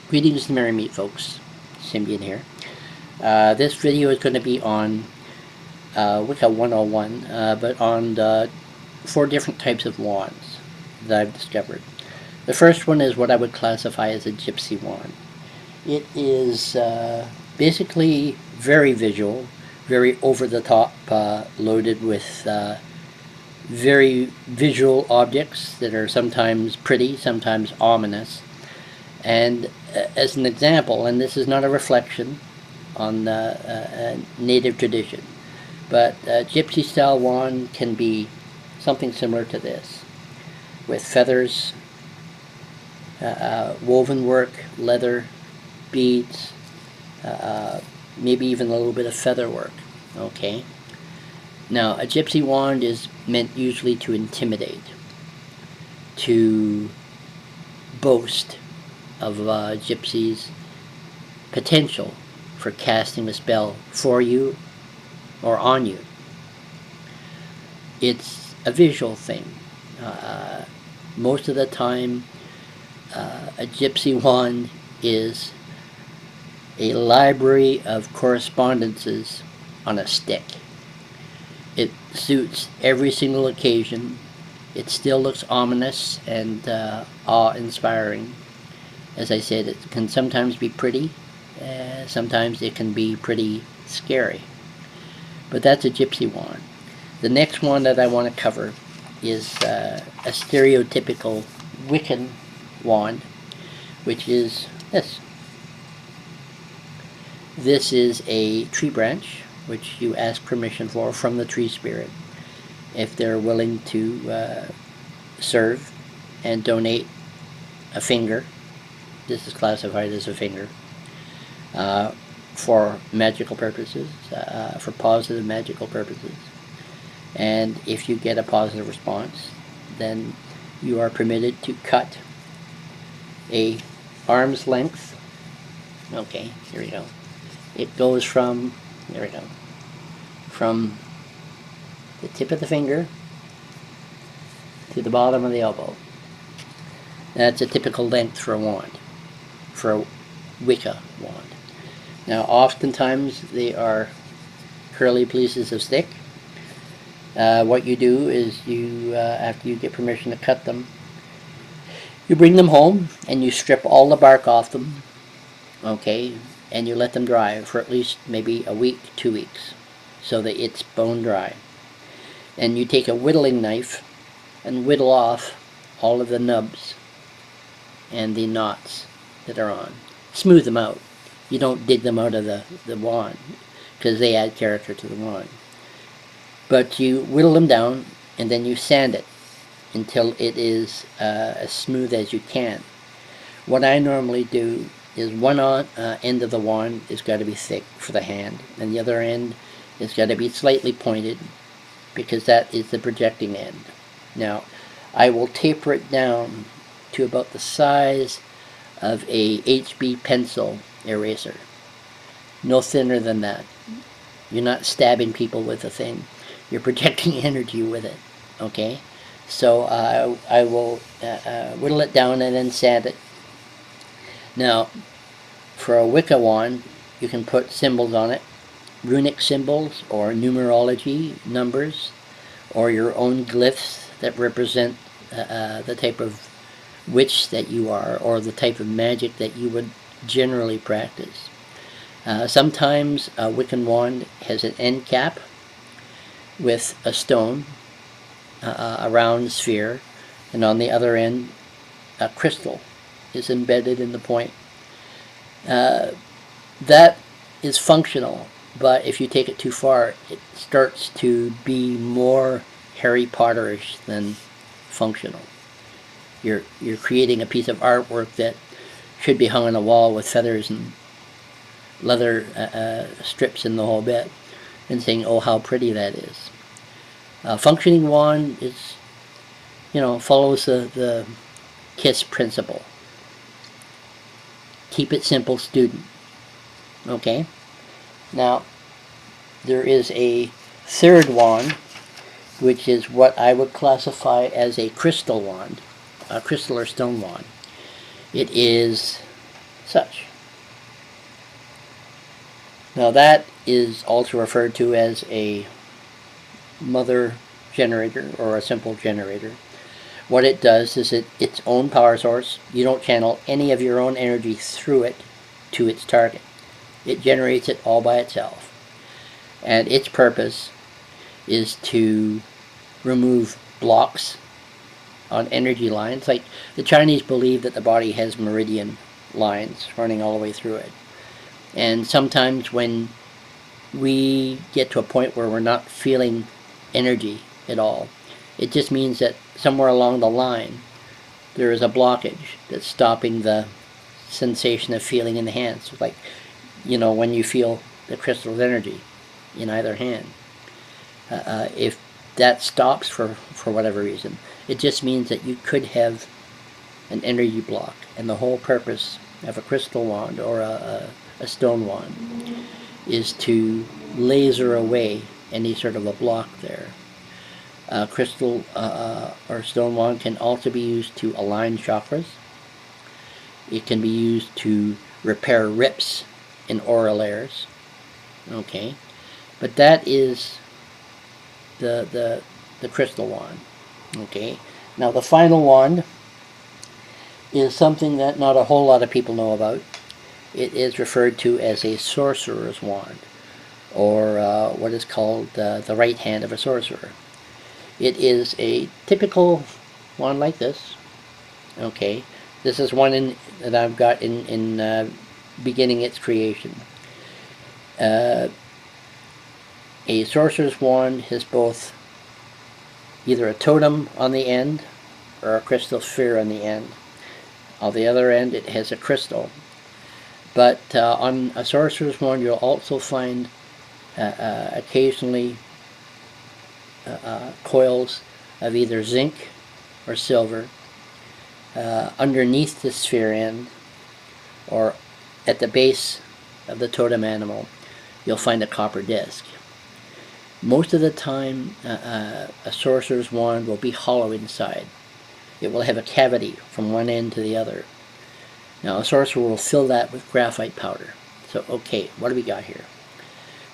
Greetings and merry meet, folks. Symbian here. This video is going to be on Wicca 101, but on the 4 different types of wands that I've discovered. The first one is what I would classify as a Gypsy Wand. It is basically very visual, very over-the-top, loaded with very visual objects that are sometimes pretty, sometimes ominous. And as an example, and this is not a reflection on native tradition, but a gypsy style wand can be something similar to this, with feathers, woven work, leather, beads, maybe even a little bit of feather work. Okay. Now, a gypsy wand is meant usually to intimidate, to boast of gypsy's potential for casting a spell for you or on you. It's a visual thing. Most of the time, a gypsy wand is a library of correspondences on a stick. It suits every single occasion. It still looks ominous and awe-inspiring. As I said, it can sometimes be pretty, sometimes it can be pretty scary. But that's a gypsy wand. The next one that I want to cover is a stereotypical Wiccan wand, which is this. This is a tree branch, which you ask permission for from the tree spirit, if they're willing to serve and donate a finger. This is classified as a finger, for magical purposes, for positive magical purposes. And if you get a positive response, then you are permitted to cut a arm's length. Okay, here we go. It goes from, there we go, from the tip of the finger to the bottom of the elbow. That's a typical length for a wand, for a Wicca wand. Now, oftentimes they are curly pieces of stick. What you do is you, after you get permission to cut them, you bring them home and you strip all the bark off them, okay, and you let them dry for at least maybe a week, 2 weeks, so that it's bone dry. And you take a whittling knife and whittle off all of the nubs and the knots that are on. Smooth them out. You don't dig them out of the wand, because they add character to the wand. But you whittle them down and then you sand it until it is as smooth as you can. What I normally do is one end of the wand has got to be thick for the hand, and the other end has got to be slightly pointed, because that is the projecting end. Now, I will taper it down to about the size of a HB pencil eraser. No thinner than that. You're not stabbing people with the thing. You're projecting energy with it. Okay? So I will whittle it down and then sand it. Now, for a Wicca wand, you can put symbols on it. Runic symbols or numerology numbers, or your own glyphs that represent the type of witch that you are, or the type of magic that you would generally practice. Sometimes a Wiccan wand has an end cap with a stone, a round sphere, and on the other end a crystal is embedded in the point. That is functional, but if you take it too far, it starts to be more Harry Potterish than functional. You're creating a piece of artwork that should be hung on a wall with feathers and leather strips in the whole bit, and saying, oh, how pretty that is. Functioning wand is, follows the KISS principle. Keep it simple, student. Okay? Now, there is a third wand, which is what I would classify as a crystal wand, a crystal or stone wand. It is such. Now that is also referred to as a mother generator or a simple generator. What it does is its own power source. You don't channel any of your own energy through it to its target. It generates it all by itself. And its purpose is to remove blocks on energy lines. Like the Chinese believe that the body has meridian lines running all the way through it. And sometimes when we get to a point where we're not feeling energy at all, it just means that somewhere along the line there is a blockage that's stopping the sensation of feeling in the hands. Like, you know, when you feel the crystal's energy in either hand. If that stops for whatever reason, it just means that you could have an energy block. And the whole purpose of a crystal wand or a stone wand is to laser away any sort of a block there. Crystal or stone wand can also be used to align chakras. It can be used to repair rips in aura layers. Okay, but that is the crystal wand. Okay, now the final wand is something that not a whole lot of people know about. It is referred to as a Sorcerer's Wand, or what is called the right hand of a sorcerer. It is a typical wand like this. Okay, this is one that I've got in beginning its creation. A Sorcerer's Wand has both either a totem on the end or a crystal sphere on the end. On the other end it has a crystal. But on a Sorcerer's Wand you'll also find occasionally coils of either zinc or silver underneath the sphere end, or at the base of the totem animal you'll find a copper disc. Most of the time a Sorcerer's Wand will be hollow inside. It will have a cavity from one end to the other. Now a sorcerer will fill that with graphite powder. So okay, what do we got here?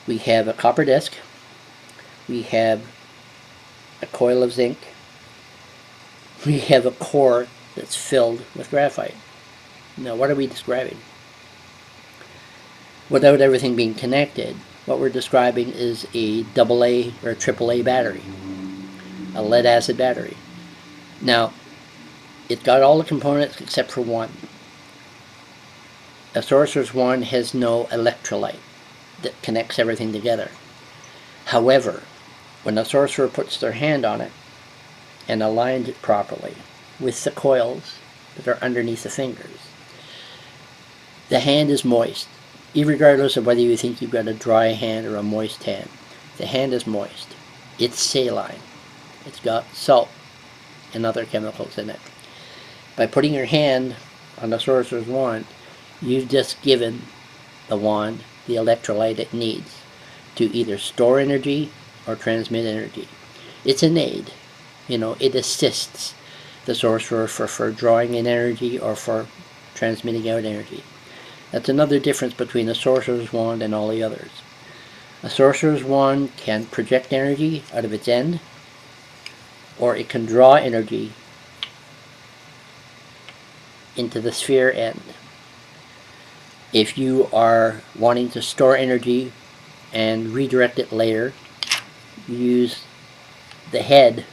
We have a copper disc, we have a coil of zinc, we have a core that's filled with graphite. Now what are we describing? Without everything being connected, what we're describing is a AA or AAA battery, a lead acid battery. Now it's got all the components except for one. A Sorcerer's Wand has no electrolyte that connects everything together. However, when a sorcerer puts their hand on it and aligns it properly with the coils that are underneath the fingers, the hand is moist. Irregardless of whether you think you've got a dry hand or a moist hand, the hand is moist. It's saline. It's got salt and other chemicals in it. By putting your hand on the Sorcerer's Wand, you've just given the wand the electrolyte it needs to either store energy or transmit energy. It's an aid. You know, it assists the sorcerer for drawing in energy or for transmitting out energy. That's another difference between a Sorcerer's Wand and all the others. A Sorcerer's Wand can project energy out of its end, or it can draw energy into the sphere end. If you are wanting to store energy and redirect it later, you use the head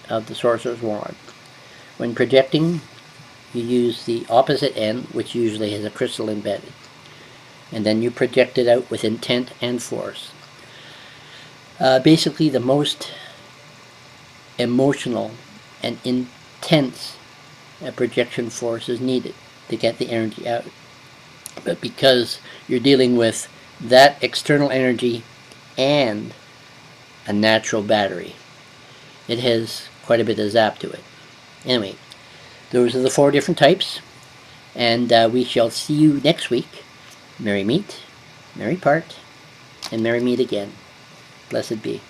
of the Sorcerer's Wand. When projecting, you use the opposite end, which usually has a crystal embedded, and then you project it out with intent and force. Basically, the most emotional and intense projection force is needed to get the energy out. But because you're dealing with that external energy and a natural battery, it has quite a bit of zap to it. Anyway, those are the 4 different types, and we shall see you next week. Merry meet, merry part, and merry meet again. Blessed be.